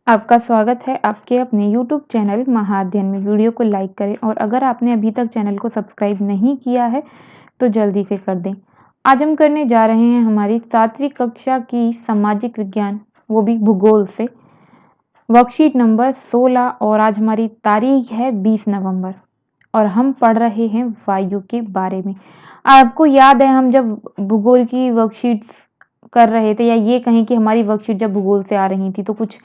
आपका स्वागत है आपके अपने YouTube चैनल महाअध्ययन में। वीडियो को लाइक करें और अगर आपने अभी तक चैनल को सब्सक्राइब नहीं किया है तो जल्दी से कर दें। आज हम करने जा रहे हैं हमारी 7वीं कक्षा की सामाजिक विज्ञान, वो भी भूगोल से, वर्कशीट नंबर 16 और आज हमारी तारीख है 20 नवंबर और हम पढ़ रहे हैं वायु के बारे में। आपको याद है हम जब भूगोल की वर्कशीट्स कर रहे थे, या ये कहें कि हमारी वर्कशीट जब भूगोल से आ रही थी, तो कुछ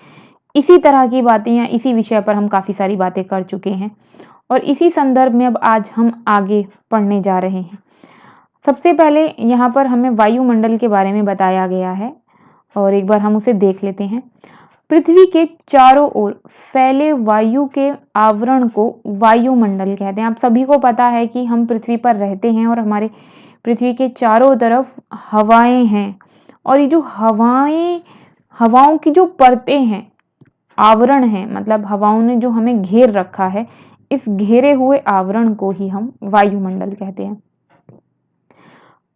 इसी तरह की बातें या इसी विषय पर हम काफ़ी सारी बातें कर चुके हैं और इसी संदर्भ में अब आज हम आगे पढ़ने जा रहे हैं। सबसे पहले यहाँ पर हमें वायुमंडल के बारे में बताया गया है और एक बार हम उसे देख लेते हैं। पृथ्वी के चारों ओर फैले वायु के आवरण को वायुमंडल कहते हैं। आप सभी को पता है कि हम पृथ्वी पर रहते हैं और हमारे पृथ्वी के चारों तरफ हवाएं हैं और ये जो हवाओं की जो परतें हैं, आवरण है, मतलब हवाओं ने जो हमें घेर रखा है, इस घेरे हुए आवरण को ही हम वायुमंडल कहते हैं।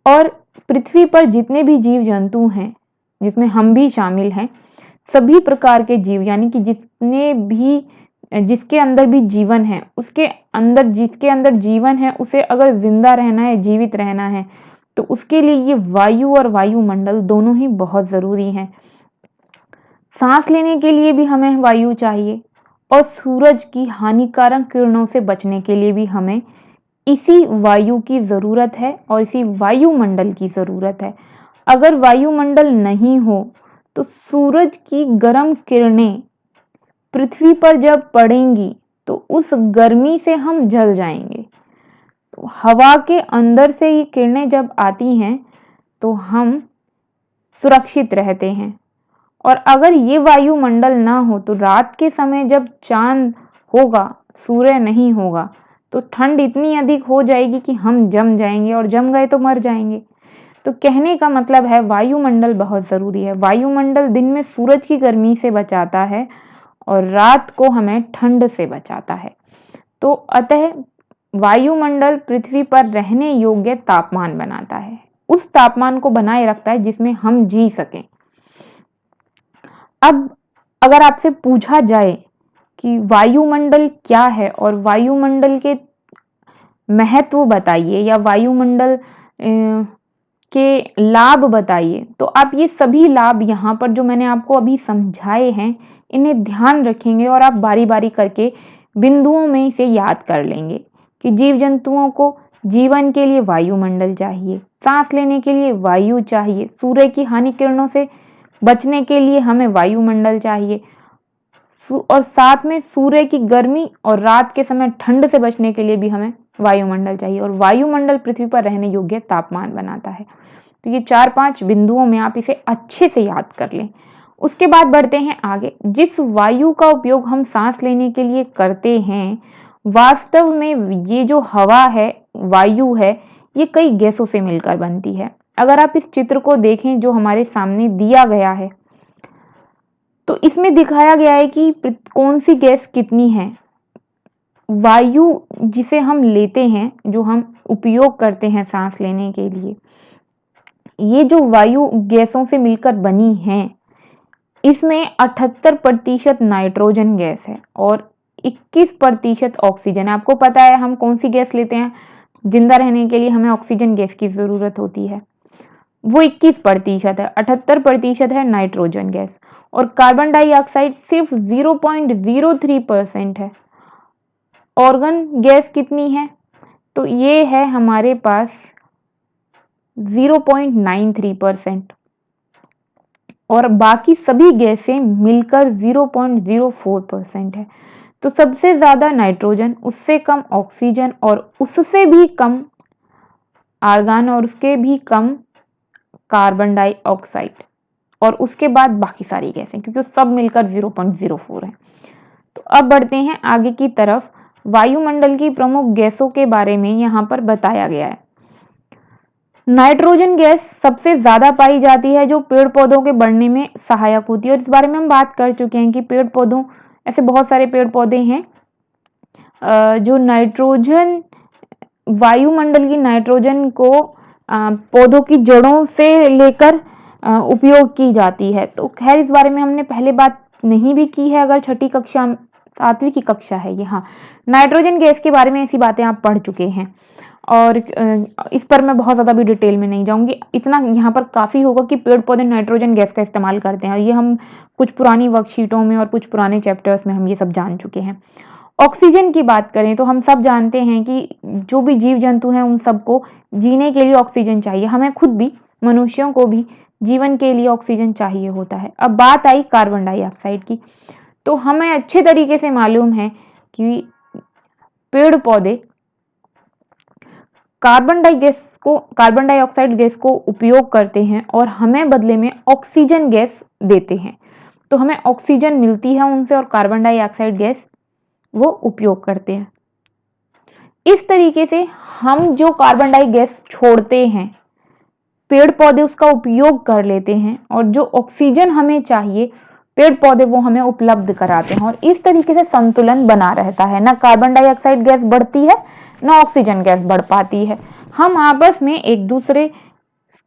और पृथ्वी पर जितने भी जीव जंतु हैं, जिसमें हम भी शामिल हैं, सभी प्रकार के जीव, यानी कि जिसके अंदर भी जीवन है, जिसके अंदर जीवन है, उसे अगर जिंदा रहना है, जीवित रहना है, तो उसके लिए ये वायु और वायुमंडल दोनों ही बहुत जरूरी हैं। सांस लेने के लिए भी हमें वायु चाहिए और सूरज की हानिकारक किरणों से बचने के लिए भी हमें इसी वायु की ज़रूरत है और इसी वायुमंडल की ज़रूरत है। अगर वायुमंडल नहीं हो तो सूरज की गर्म किरणें पृथ्वी पर जब पड़ेंगी तो उस गर्मी से हम जल जाएंगे। तो हवा के अंदर से ये किरणें जब आती हैं तो हम सुरक्षित रहते हैं। और अगर ये वायुमंडल ना हो तो रात के समय जब चांद होगा, सूर्य नहीं होगा, तो ठंड इतनी अधिक हो जाएगी कि हम जम जाएंगे और जम गए तो मर जाएंगे। तो कहने का मतलब है वायुमंडल बहुत ज़रूरी है। वायुमंडल दिन में सूरज की गर्मी से बचाता है और रात को हमें ठंड से बचाता है। तो अतः वायुमंडल पृथ्वी पर रहने योग्य तापमान बनाता है, उस तापमान को बनाए रखता है जिसमें हम जी सकें। अब अगर आपसे पूछा जाए कि वायुमंडल क्या है और वायुमंडल के महत्व बताइए या वायुमंडल के लाभ बताइए, तो आप ये सभी लाभ यहाँ पर जो मैंने आपको अभी समझाए हैं, इन्हें ध्यान रखेंगे और आप बारी बारी करके बिंदुओं में इसे याद कर लेंगे कि जीव जंतुओं को जीवन के लिए वायुमंडल चाहिए, सांस लेने के लिए वायु चाहिए, सूर्य की हानि किरणों से बचने के लिए हमें वायुमंडल चाहिए और साथ में सूर्य की गर्मी और रात के समय ठंड से बचने के लिए भी हमें वायुमंडल चाहिए। और वायुमंडल पृथ्वी पर रहने योग्य तापमान बनाता है। तो ये 4-5 बिंदुओं में आप इसे अच्छे से याद कर लें। उसके बाद बढ़ते हैं आगे। जिस वायु का उपयोग हम सांस लेने के लिए करते हैं, वास्तव में ये जो हवा है, वायु है, ये कई गैसों से मिलकर बनती है। अगर आप इस चित्र को देखें जो हमारे सामने दिया गया है, तो इसमें दिखाया गया है कि कौन सी गैस कितनी है। वायु जिसे हम लेते हैं, जो हम उपयोग करते हैं सांस लेने के लिए, ये जो वायु गैसों से मिलकर बनी है, इसमें 78% नाइट्रोजन गैस है और 21% ऑक्सीजन है। आपको पता है हम कौन सी गैस लेते हैं, जिंदा रहने के लिए हमें ऑक्सीजन गैस की जरूरत होती है, वो 21% है। 78% है नाइट्रोजन गैस और कार्बन डाइऑक्साइड सिर्फ 0.03% है। ऑर्गन गैस कितनी है, तो ये है हमारे पास 0.93% और बाकी सभी गैसें मिलकर 0.04% है। तो सबसे ज्यादा नाइट्रोजन, उससे कम ऑक्सीजन और उससे भी कम आर्गन और उसके भी कम कार्बन डाइऑक्साइड और उसके बाद बाकी सारी गैसें, क्योंकि सब मिलकर 0.04 है। तो अब बढ़ते हैं आगे की तरफ। वायुमंडल की प्रमुख गैसों के बारे में यहाँ पर बताया गया है। नाइट्रोजन गैस सबसे ज्यादा पाई जाती है, जो पेड़ पौधों के बढ़ने में सहायक होती है और इस बारे में हम बात कर चुके हैं कि पेड़ पौधों, ऐसे बहुत सारे पेड़ पौधे हैं जो नाइट्रोजन, वायुमंडल की नाइट्रोजन को पौधों की जड़ों से लेकर उपयोग की जाती है। तो खैर इस बारे में हमने पहले बात नहीं भी की है, अगर छठी कक्षा 7वीं की कक्षा है ये, हाँ, नाइट्रोजन गैस के बारे में ऐसी बातें आप पढ़ चुके हैं और इस पर मैं बहुत ज़्यादा भी डिटेल में नहीं जाऊंगी। इतना यहाँ पर काफ़ी होगा कि पेड़ पौधे नाइट्रोजन गैस का इस्तेमाल करते हैं और ये हम कुछ पुरानी वर्कशीटों में और कुछ पुराने चैप्टर्स में हम ये सब जान चुके हैं। ऑक्सीजन की बात करें तो हम सब जानते हैं कि जो भी जीव जंतु हैं उन सबको जीने के लिए ऑक्सीजन चाहिए, हमें खुद भी, मनुष्यों को भी जीवन के लिए ऑक्सीजन चाहिए होता है। अब बात आई कार्बन डाइऑक्साइड की, तो हमें अच्छे तरीके से मालूम है कि पेड़ पौधे कार्बन डाइऑक्साइड गैस को उपयोग करते हैं और हमें बदले में ऑक्सीजन गैस देते हैं। तो हमें ऑक्सीजन मिलती है उनसे और कार्बन डाइऑक्साइड गैस वो उपयोग करते हैं। इस तरीके से हम जो कार्बन डाई गैस छोड़ते हैं, पेड़ पौधे उसका उपयोग कर लेते हैं और जो ऑक्सीजन हमें चाहिए पेड़ पौधे वो हमें उपलब्ध कराते हैं और इस तरीके से संतुलन बना रहता है। ना कार्बन डाइऑक्साइड गैस बढ़ती है, ना ऑक्सीजन गैस बढ़ पाती है। हम आपस में एक दूसरे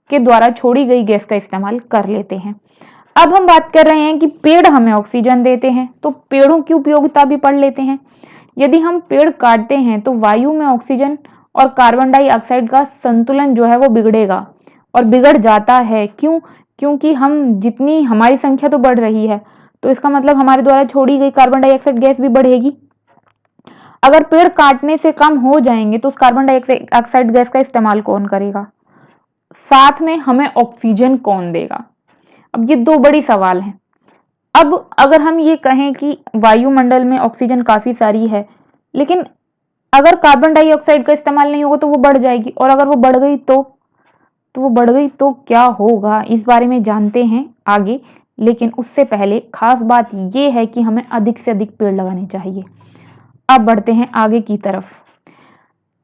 के द्वारा छोड़ी गई गैस का इस्तेमाल कर लेते हैं। अब हम बात कर रहे हैं कि पेड़ हमें ऑक्सीजन देते हैं, तो पेड़ों की उपयोगिता भी पढ़ लेते हैं। यदि हम पेड़ काटते हैं तो वायु में ऑक्सीजन और कार्बन डाइऑक्साइड का संतुलन जो है वो बिगड़ेगा और बिगड़ जाता है। क्यों? क्योंकि जितनी हमारी संख्या तो बढ़ रही है, तो इसका मतलब हमारे द्वारा छोड़ी गई कार्बन डाइऑक्साइड गैस भी बढ़ेगी। अगर पेड़ काटने से कम हो जाएंगे तो उस कार्बन डाइऑक्साइड गैस का इस्तेमाल कौन करेगा? साथ में हमें ऑक्सीजन कौन देगा? अब ये दो बड़ी सवाल हैं। अब अगर हम ये कहें कि वायुमंडल में ऑक्सीजन काफी सारी है, लेकिन अगर कार्बन डाइऑक्साइड का इस्तेमाल नहीं होगा तो वो बढ़ जाएगी, और अगर वो बढ़ गई तो क्या होगा, इस बारे में जानते हैं आगे। लेकिन उससे पहले खास बात ये है कि हमें अधिक से अधिक पेड़ लगाने चाहिए। अब बढ़ते हैं आगे की तरफ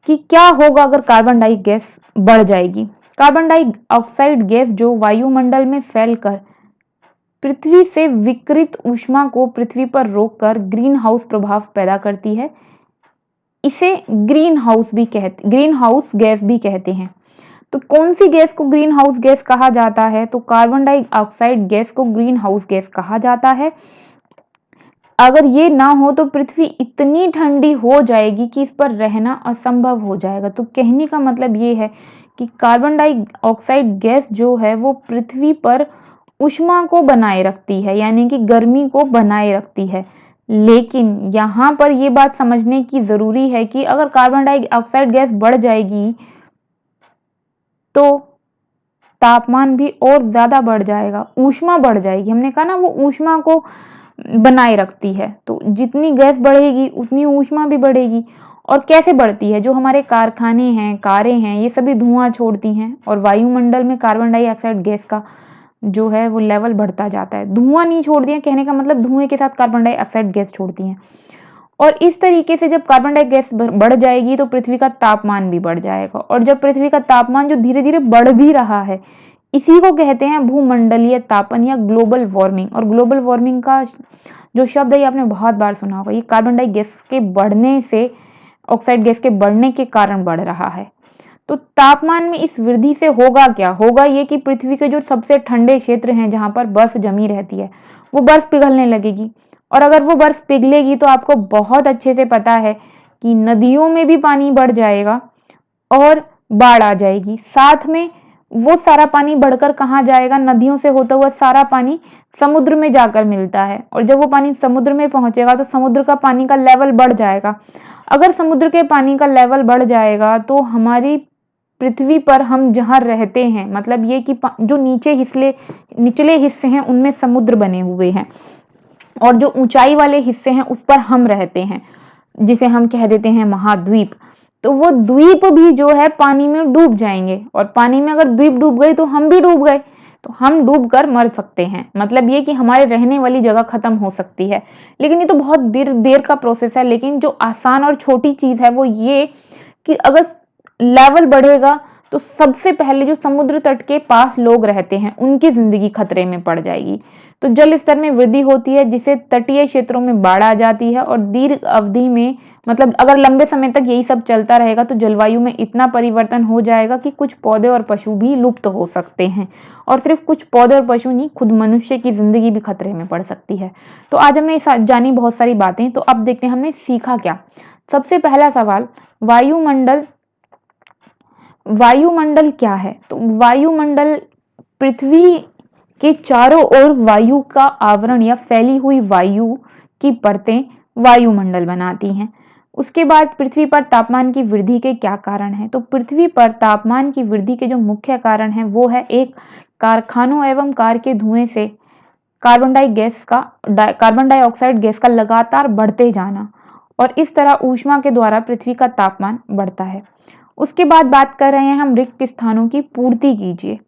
कि क्या होगा अगर कार्बन डाई गैस बढ़ जाएगी। कार्बन डाइऑक्साइड गैस जो वायुमंडल में फैलकर पृथ्वी से विकिरित ऊष्मा को पृथ्वी पर रोककर ग्रीन हाउस प्रभाव पैदा करती है। इसे ग्रीन हाउस गैस भी कहते हैं। तो कौन सी गैस को ग्रीन हाउस गैस कहा जाता है? तो कार्बन डाइऑक्साइड गैस को ग्रीन हाउस गैस कहा जाता है। अगर ये ना हो तो पृथ्वी इतनी ठंडी हो जाएगी कि इस पर रहना असंभव हो जाएगा। तो कहने का मतलब ये है कि कार्बन डाइऑक्साइड गैस जो है वो पृथ्वी पर ऊष्मा को बनाए रखती है, यानी कि गर्मी को बनाए रखती है। लेकिन यहाँ पर ये बात समझने की जरूरी है कि अगर कार्बन डाइऑक्साइड गैस बढ़ जाएगी तो तापमान भी और ज्यादा बढ़ जाएगा, ऊष्मा बढ़ जाएगी। हमने कहा ना वो ऊष्मा को बनाए रखती है, तो जितनी गैस बढ़ेगी उतनी ऊष्मा भी बढ़ेगी। और कैसे बढ़ती है? जो हमारे कारखाने हैं, कारें हैं, ये सभी धुआं छोड़ती हैं और वायुमंडल में कार्बन डाइऑक्साइड गैस का जो है वो लेवल बढ़ता जाता है। धुआं नहीं छोड़ती है, कहने का मतलब धुएं के साथ कार्बन डाइऑक्साइड गैस छोड़ती हैं। और इस तरीके से जब कार्बन डाइऑक्साइड गैस बढ़ जाएगी तो पृथ्वी का तापमान भी बढ़ जाएगा। और जब पृथ्वी का तापमान जो धीरे धीरे बढ़ भी रहा है, इसी को कहते हैं भूमंडलीय तापन या ग्लोबल वार्मिंग। और ग्लोबल वार्मिंग का जो शब्द है आपने बहुत बार सुना होगा। ये कार्बन डाइऑक्साइड गैस के बढ़ने से, ऑक्साइड गैस के बढ़ने के कारण बढ़ रहा है। तो तापमान में इस वृद्धि से होगा क्या? होगा ये कि पृथ्वी के जो सबसे ठंडे क्षेत्र हैं जहां पर बर्फ जमी रहती है, वो बर्फ पिघलने लगेगी। और अगर वो बर्फ पिघलेगी तो आपको बहुत अच्छे से पता है कि नदियों में भी पानी बढ़ जाएगा और बाढ़ आ जाएगी। साथ में वो सारा पानी बढ़कर कहाँ जाएगा? नदियों से होता हुआ सारा पानी समुद्र में जाकर मिलता है, और जब वो पानी समुद्र में पहुंचेगा तो समुद्र का पानी का लेवल बढ़ जाएगा। अगर समुद्र के पानी का लेवल बढ़ जाएगा तो हमारी पृथ्वी पर हम जहाँ रहते हैं, मतलब ये कि जो निचले हिस्से हैं उनमें समुद्र बने हुए हैं और जो ऊंचाई वाले हिस्से हैं उस पर हम रहते हैं, जिसे हम कह देते हैं महाद्वीप। तो वो द्वीप भी जो है पानी में डूब जाएंगे, और पानी में अगर द्वीप डूब गई तो हम भी डूब गए, तो हम डूब कर मर सकते हैं। मतलब ये कि हमारे रहने वाली जगह खत्म हो सकती है। लेकिन ये तो बहुत देर का प्रोसेस है। लेकिन जो आसान और छोटी चीज है वो ये कि अगर लेवल बढ़ेगा तो सबसे पहले जो समुद्र तट के पास लोग रहते हैं उनकी जिंदगी खतरे में पड़ जाएगी। तो जल स्तर में वृद्धि होती है जिससे तटीय क्षेत्रों में बाढ़ आ जाती है और दीर्घ अवधि में, मतलब अगर लंबे समय तक यही सब चलता रहेगा तो जलवायु में इतना परिवर्तन हो जाएगा कि कुछ पौधे और पशु भी लुप्त हो सकते हैं। और सिर्फ कुछ पौधे और पशु नहीं, खुद मनुष्य की जिंदगी भी खतरे में पड़ सकती है। तो आज हमने जानी बहुत सारी बातें, तो अब देखते हैं हमने सीखा क्या। सबसे पहला सवाल, वायुमंडल वायुमंडल क्या है? तो वायुमंडल पृथ्वी के चारों ओर वायु का आवरण या फैली हुई वायु की परतें वायुमंडल बनाती हैं। उसके बाद पृथ्वी पर तापमान की वृद्धि के क्या कारण हैं? तो पृथ्वी पर तापमान की वृद्धि के जो मुख्य कारण हैं वो है, एक, कारखानों एवं कार के धुएं से कार्बन डाइऑक्साइड गैस का लगातार बढ़ते जाना, और इस तरह ऊष्मा के द्वारा पृथ्वी का तापमान बढ़ता है। उसके बाद बात कर रहे हैं हम, रिक्त स्थानों की पूर्ति कीजिए,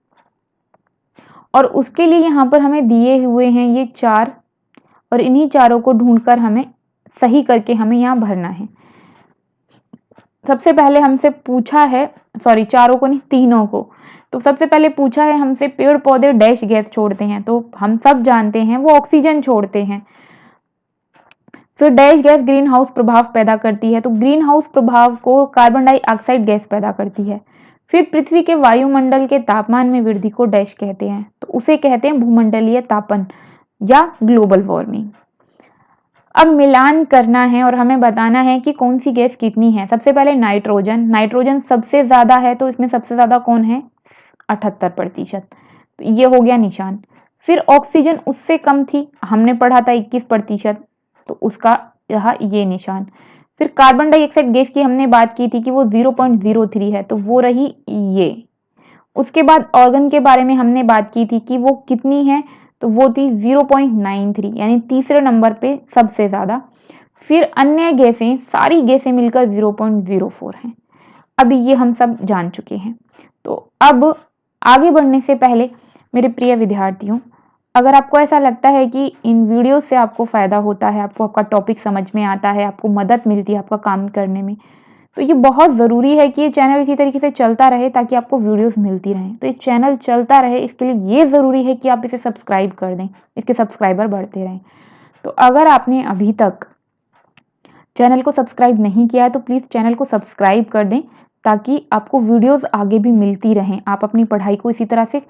और उसके लिए यहाँ पर हमें दिए हुए हैं ये 4, और इन्हीं चारों को ढूंढकर हमें सही करके हमें यहाँ भरना है। सबसे पहले हमसे पूछा है, सॉरी चारों को नहीं, तीनों को। तो सबसे पहले पूछा है हमसे, पेड़ पौधे डैश गैस छोड़ते हैं, तो हम सब जानते हैं वो ऑक्सीजन छोड़ते हैं। फिर डैश गैस ग्रीन हाउस प्रभाव पैदा करती है, तो ग्रीन हाउस प्रभाव को कार्बन डाइऑक्साइड गैस पैदा करती है। फिर पृथ्वी के वायुमंडल के तापमान में वृद्धि को डैश कहते हैं, तो उसे कहते हैं भूमंडलीय तापन या ग्लोबल वार्मिंग। अब मिलान करना है और हमें बताना है कि कौन सी गैस कितनी है। सबसे पहले नाइट्रोजन सबसे ज्यादा है, तो इसमें सबसे ज्यादा कौन है? 78%। तो ये हो गया निशान। फिर ऑक्सीजन उससे कम थी, हमने पढ़ा था 21%, तो उसका रहा ये निशान। फिर कार्बन डाइऑक्साइड गैस की हमने बात की थी कि वो 0.03 है, तो वो रही ये। उसके बाद ऑर्गन के बारे में हमने बात की थी कि वो कितनी है, तो वो थी 0.93, यानी तीसरे नंबर पे सबसे ज्यादा। फिर अन्य गैसें, सारी गैसें मिलकर 0.04 हैं। अभी ये हम सब जान चुके हैं। तो अब आगे बढ़ने से पहले मेरे प्रिय विद्यार्थियों, अगर आपको ऐसा लगता है कि इन वीडियो से आपको फायदा होता है, आपको आपका टॉपिक समझ में आता है, आपको मदद मिलती है आपका काम करने में, तो ये बहुत ज़रूरी है कि ये चैनल इसी तरीके से चलता रहे ताकि आपको वीडियोस मिलती रहें। तो ये चैनल चलता रहे, इसके लिए ये ज़रूरी है कि आप इसे सब्सक्राइब कर दें, इसके सब्सक्राइबर बढ़ते रहें। तो अगर आपने अभी तक चैनल को सब्सक्राइब नहीं किया है तो प्लीज़ चैनल को सब्सक्राइब कर दें, ताकि आपको वीडियोस आगे भी मिलती रहें, आप अपनी पढ़ाई को इसी तरह से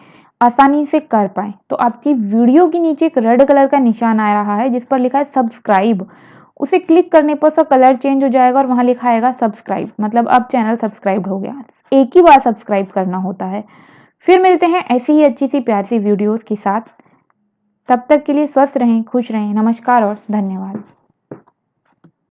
आसानी से कर पाएँ। तो आपकी वीडियो के नीचे एक रेड कलर का निशान आ रहा है जिस पर लिखा है सब्सक्राइब, उसे क्लिक करने पर उसका कलर चेंज हो जाएगा और वहाँ लिखा आएगा सब्सक्राइब, मतलब अब चैनल सब्सक्राइब हो गया। एक ही बार सब्सक्राइब करना होता है। फिर मिलते हैं ऐसी ही अच्छी सी प्यारी सी वीडियोस के साथ। तब तक के लिए स्वस्थ रहें, खुश रहें। नमस्कार और धन्यवाद।